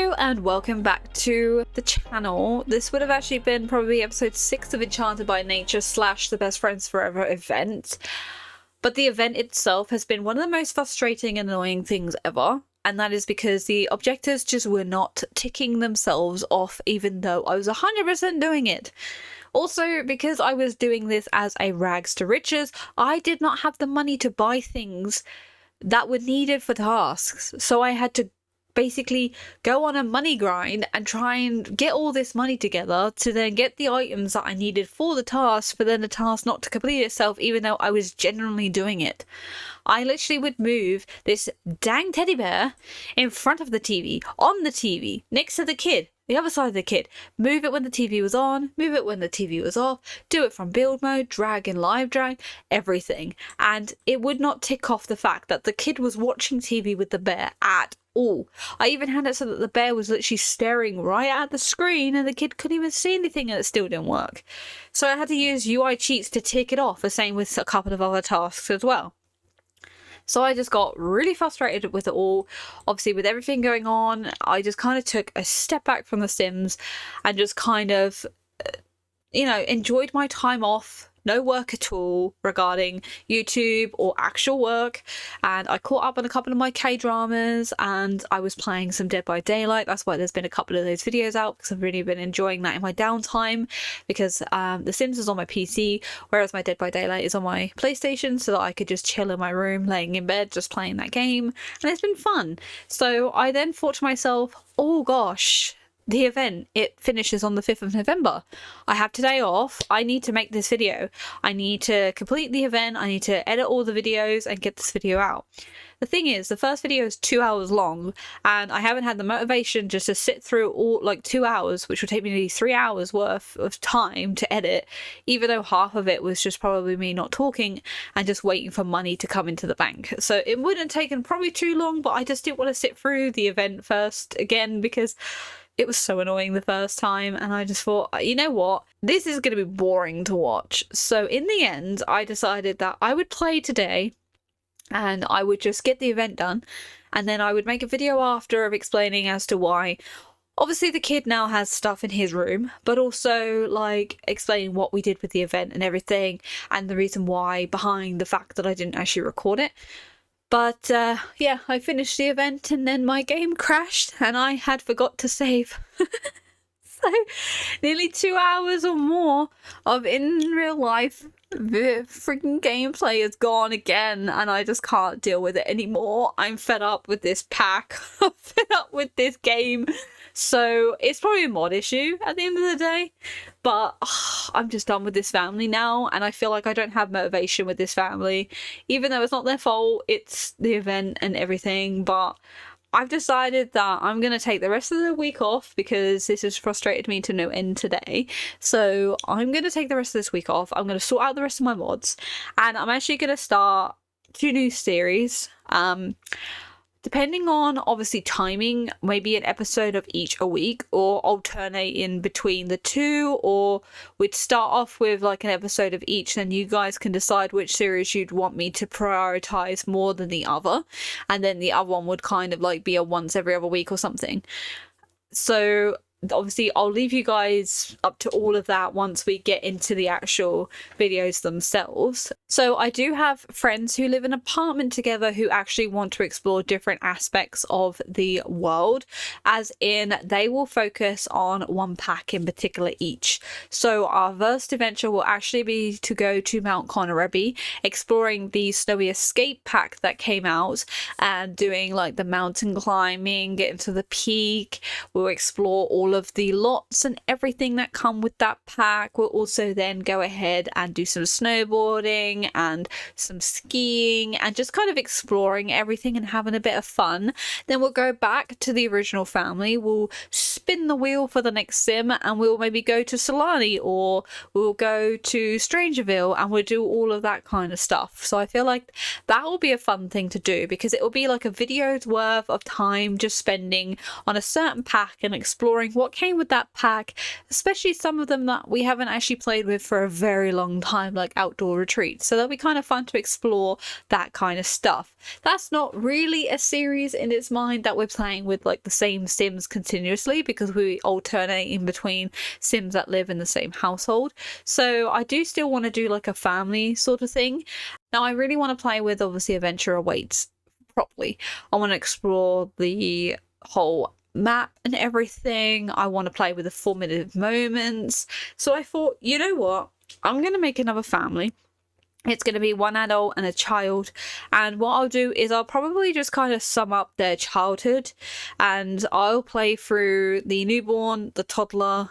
Hello and welcome back to the channel. This would have actually been probably episode 6 of Enchanted by Nature / the Best Friends Forever event. But the event itself has been one of the most frustrating and annoying things ever. And that is because the objectives just were not ticking themselves off, even though I was 100% doing it. Also, because I was doing this as a rags to riches, I did not have the money to buy things that were needed for tasks. So I had to basically go on a money grind and try and get all this money together to then get the items that I needed for the task, for then the task not to complete itself, even though I was genuinely doing it. I literally would move this dang teddy bear in front of the TV, on the TV, next to the kid, the other side of the kid, move it when the TV was on, move it when the TV was off, do it from build mode, drag and live drag, everything. And it would not tick off the fact that the kid was watching TV with the bear at all. I even had it so that the bear was literally staring right at the screen and the kid couldn't even see anything, and it still didn't work. So I had to use UI cheats to tick it off, the same with a couple of other tasks as well. So I just got really frustrated with it all. Obviously, with everything going on, I just kind of took a step back from The Sims and just kind of, enjoyed my time off. No work at all regarding YouTube or actual work. And I caught up on a couple of my K-dramas and I was playing some Dead by Daylight. That's why there's been a couple of those videos out, because I've really been enjoying that in my downtime, because The Sims is on my PC, whereas my Dead by Daylight is on my PlayStation, so that I could just chill in my room, laying in bed, just playing that game. And it's been fun. So I then thought to myself, oh gosh, the event, it finishes on the 5th of November. I have today off. I need to make this video. I need to complete the event. I need to edit all the videos and get this video out. The thing is, the first video is 2 hours long, and I haven't had the motivation just to sit through all 2 hours, which would take me nearly 3 hours worth of time to edit, even though half of it was just probably me not talking and just waiting for money to come into the bank. So it wouldn't have taken probably too long, but I just didn't want to sit through the event first again, because it was so annoying the first time, and I just thought, you know what, this is going to be boring to watch. So in the end, I decided that I would play today and I would just get the event done, and then I would make a video after of explaining as to why. Obviously the kid now has stuff in his room, but also explaining what we did with the event and everything, and the reason why behind the fact that I didn't actually record it. But yeah, I finished the event and then my game crashed and I had forgot to save. So nearly 2 hours or more of in real life the freaking gameplay is gone again, and I just can't deal with it anymore. I'm fed up with this pack. I'm fed up with this game. So it's probably a mod issue at the end of the day, but I'm just done with this family now, and I feel like I don't have motivation with this family, even though it's not their fault, it's the event and everything. But I've decided that I'm going to take the rest of the week off, because this has frustrated me to no end today. So I'm going to take the rest of this week off. I'm going to sort out the rest of my mods, and I'm actually going to start 2 new series. Depending on, obviously, timing, maybe an episode of each a week, or alternate in between the 2, or we'd start off with an episode of each, then you guys can decide which series you'd want me to prioritize more than the other, and then the other one would kind of be a once every other week or something. So obviously I'll leave you guys up to all of that once we get into the actual videos themselves. So I do have friends who live in an apartment together who actually want to explore different aspects of the world, as in they will focus on one pack in particular each. So our first adventure will actually be to go to Mount Conorebi, exploring the Snowy Escape pack that came out, and doing the mountain climbing, getting to the peak. We'll explore all of the lots and everything that come with that pack. We'll also then go ahead and do some snowboarding and some skiing, and just kind of exploring everything and having a bit of fun. Then we'll go back to the original family. We'll spin the wheel for the next sim, and we'll maybe go to Solani, or we'll go to Strangerville, and we'll do all of that kind of stuff. So I feel like that will be a fun thing to do, because it will be a video's worth of time just spending on a certain pack and exploring what came with that pack, especially some of them that we haven't actually played with for a very long time, like outdoor retreats. So that'll be kind of fun to explore that kind of stuff. That's not really a series in its mind that we're playing with like the same Sims continuously, because we alternate in between Sims that live in the same household. So I do still want to do like a family sort of thing. Now I really want to play with, obviously, Adventure Awaits properly. I want to explore the whole map and everything. I want to play with the formative moments. So I thought, you know what? I'm going to make another family. It's going to be one adult and a child, and what I'll do is I'll probably just kind of sum up their childhood, and I'll play through the newborn, the toddler,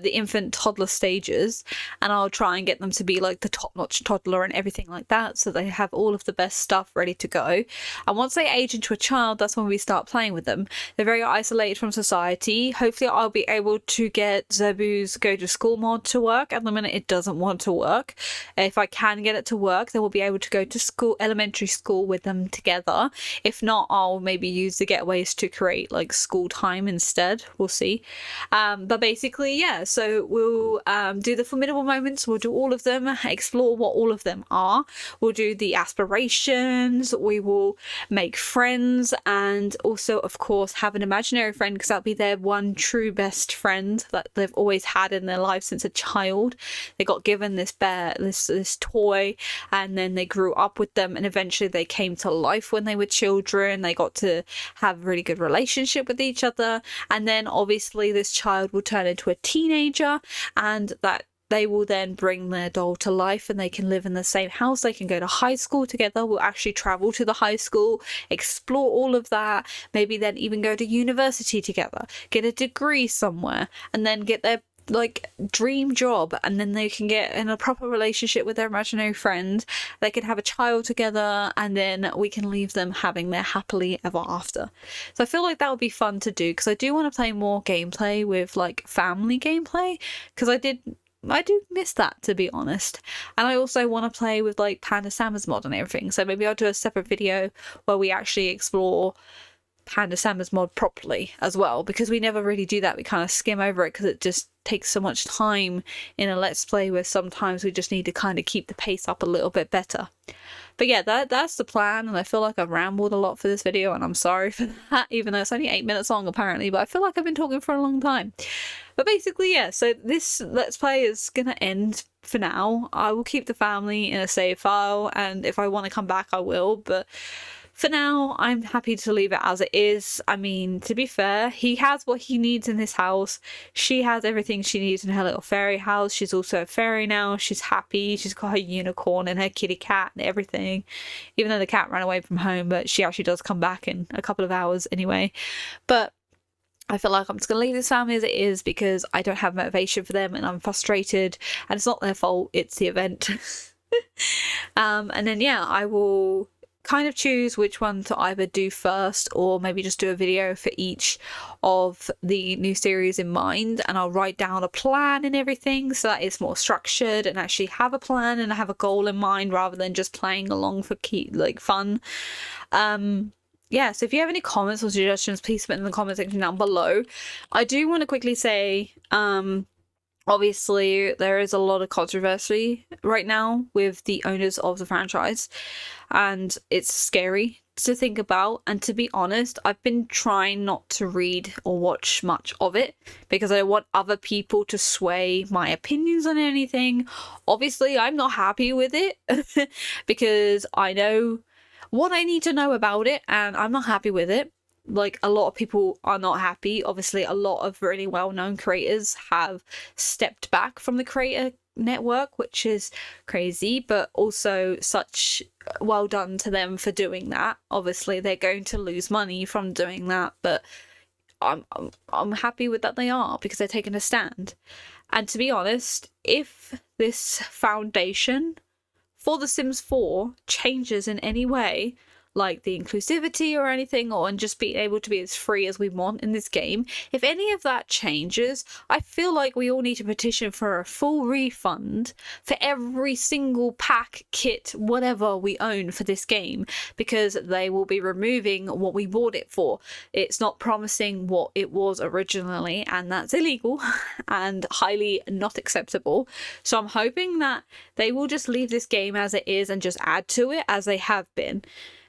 the infant toddler stages, and I'll try and get them to be like the top-notch toddler and everything like that, so they have all of the best stuff ready to go. And once they age into a child, that's when we start playing with them. They're very isolated from society. Hopefully I'll be able to get Zebu's go to school mod to work. At the minute it doesn't want to work. If I can get it to work, then we'll be able to go to school, elementary school, with them together. If not, I'll maybe use the getaways to create like school time instead. We'll see. But basically, yeah, so we'll do the formidable moments. We'll do all of them, explore what all of them are. We'll do the aspirations. We will make friends, and also, of course, have an imaginary friend, because that'll be their one true best friend that they've always had in their life since a child. They got given this bear, this toy, and then they grew up with them, and eventually they came to life when they were children. They got to have a really good relationship with each other, and then obviously this child will turn into a teenager, and that they will then bring their doll to life, and they can live in the same house. They can go to high school together. We'll actually travel to the high school, explore all of that, maybe then even go to university together, get a degree somewhere, and then get their like dream job, and then they can get in a proper relationship with their imaginary friend. They can have a child together, and then we can leave them having their happily ever after. So I feel like that would be fun to do, because I do want to play more gameplay with like family gameplay, because I do miss that, to be honest. And I also want to play with like Panda Sam's mod and everything, so maybe I'll do a separate video where we actually explore Panda Sam's mod properly as well, because we never really do that. We kind of skim over it because it just takes so much time in a let's play, where sometimes we just need to kind of keep the pace up a little bit better. But yeah, that's the plan, and I feel like I've rambled a lot for this video, and I'm sorry for that, even though it's only 8 minutes long apparently, but I feel like I've been talking for a long time. But basically, yeah, so this let's play is gonna end for now. I will keep the family in a save file, and if I want to come back I will, but for now, I'm happy to leave it as it is. I mean, to be fair, he has what he needs in this house. She has everything she needs in her little fairy house. She's also a fairy now. She's happy. She's got her unicorn and her kitty cat and everything. Even though the cat ran away from home, but she actually does come back in a couple of hours anyway. But I feel like I'm just going to leave this family as it is, because I don't have motivation for them, and I'm frustrated, and it's not their fault. It's the event. And then, yeah, I will kind of choose which one to either do first, or maybe just do a video for each of the new series in mind, and I'll write down a plan and everything, so that it's more structured and actually have a plan and have a goal in mind, rather than just playing along for fun. Yeah, so if you have any comments or suggestions, please put it in the comment section down below. I do want to quickly say, obviously, there is a lot of controversy right now with the owners of the franchise, and it's scary to think about. And to be honest, I've been trying not to read or watch much of it, because I don't want other people to sway my opinions on anything. Obviously, I'm not happy with it because I know what I need to know about it, and I'm not happy with it. Like, a lot of people are not happy. Obviously, a lot of really well-known creators have stepped back from the creator network, which is crazy, but also such well done to them for doing that. Obviously, they're going to lose money from doing that, but I'm happy with that they are, because they're taking a stand. And to be honest, if this foundation for The Sims 4 changes in any way, like the inclusivity or anything, or and just being able to be as free as we want in this game. If any of that changes, I feel like we all need to petition for a full refund for every single pack, kit, whatever we own for this game, because they will be removing what we bought it for. It's not promising what it was originally, and that's illegal and highly not acceptable. So I'm hoping that they will just leave this game as it is and just add to it as they have been.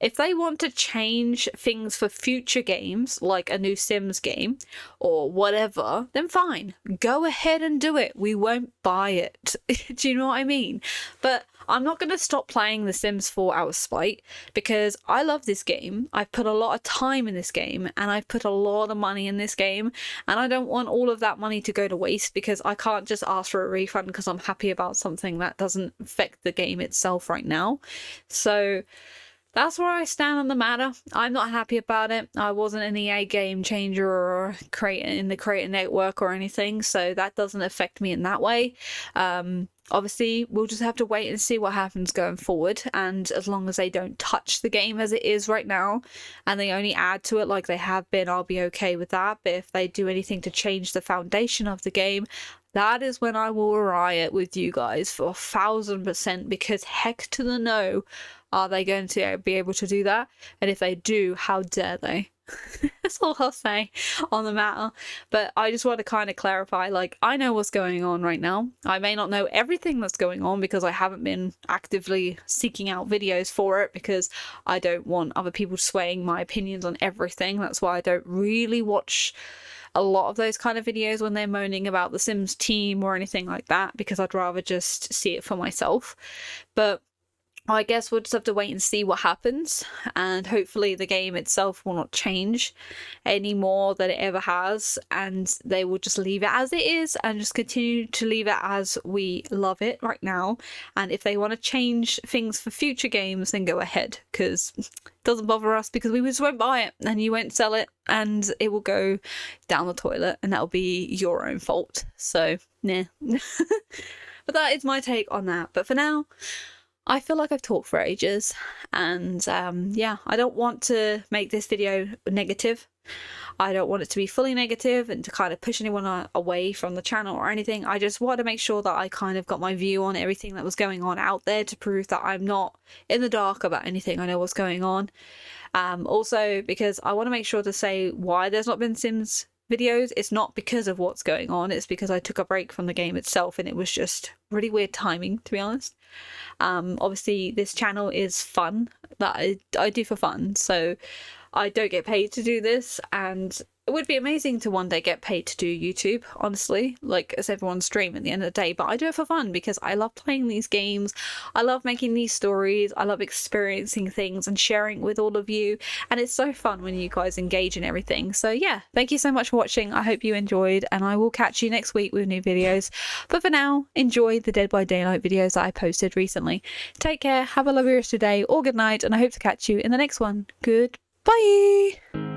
If they want to change things for future games, like a new Sims game or whatever, then fine. Go ahead and do it. We won't buy it. Do you know what I mean? But I'm not going to stop playing The Sims 4 out of spite, because I love this game. I've put a lot of time in this game, and I've put a lot of money in this game, and I don't want all of that money to go to waste, because I can't just ask for a refund because I'm happy about something that doesn't affect the game itself right now. So that's where I stand on the matter. I'm not happy about it. I wasn't an EA game changer or in the Creator Network or anything, so that doesn't affect me in that way. Obviously, we'll just have to wait and see what happens going forward, and as long as they don't touch the game as it is right now, and they only add to it like they have been, I'll be okay with that. But if they do anything to change the foundation of the game, that is when I will riot with you guys for 1000%, because heck to the no, are they going to be able to do that? And if they do, how dare they? That's all I'll say on the matter. But I just want to kind of clarify, like, I know what's going on right now. I may not know everything that's going on because I haven't been actively seeking out videos for it, because I don't want other people swaying my opinions on everything. That's why I don't really watch a lot of those kind of videos when they're moaning about the Sims team or anything like that, because I'd rather just see it for myself. But I guess we'll just have to wait and see what happens, and hopefully the game itself will not change any more than it ever has, and they will just leave it as it is and just continue to leave it as we love it right now. And if they want to change things for future games, then go ahead, because it doesn't bother us, because we just won't buy it and you won't sell it, and it will go down the toilet, and that'll be your own fault. So nah. But that is my take on that. But for now, I feel like I've talked for ages, and yeah, I don't want to make this video negative. I don't want it to be fully negative and to kind of push anyone away from the channel or anything. I just want to make sure that I kind of got my view on everything that was going on out there, to prove that I'm not in the dark about anything. I know what's going on. Also, because I want to make sure to say why there's not been Sims videos. It's not because of what's going on, it's because I took a break from the game itself, and it was just really weird timing, to be honest. Obviously this channel is fun, that I do for fun, so I don't get paid to do this, and it would be amazing to one day get paid to do YouTube, honestly, like as everyone's dream at the end of the day. But I do it for fun because I love playing these games, I love making these stories, I love experiencing things and sharing with all of you, and it's so fun when you guys engage in everything. So yeah, thank you so much for watching. I hope you enjoyed, and I will catch you next week with new videos. But for now, enjoy the Dead by Daylight videos that I posted recently. Take care, have a lovely rest of your day or good night, and I hope to catch you in the next one. Goodbye.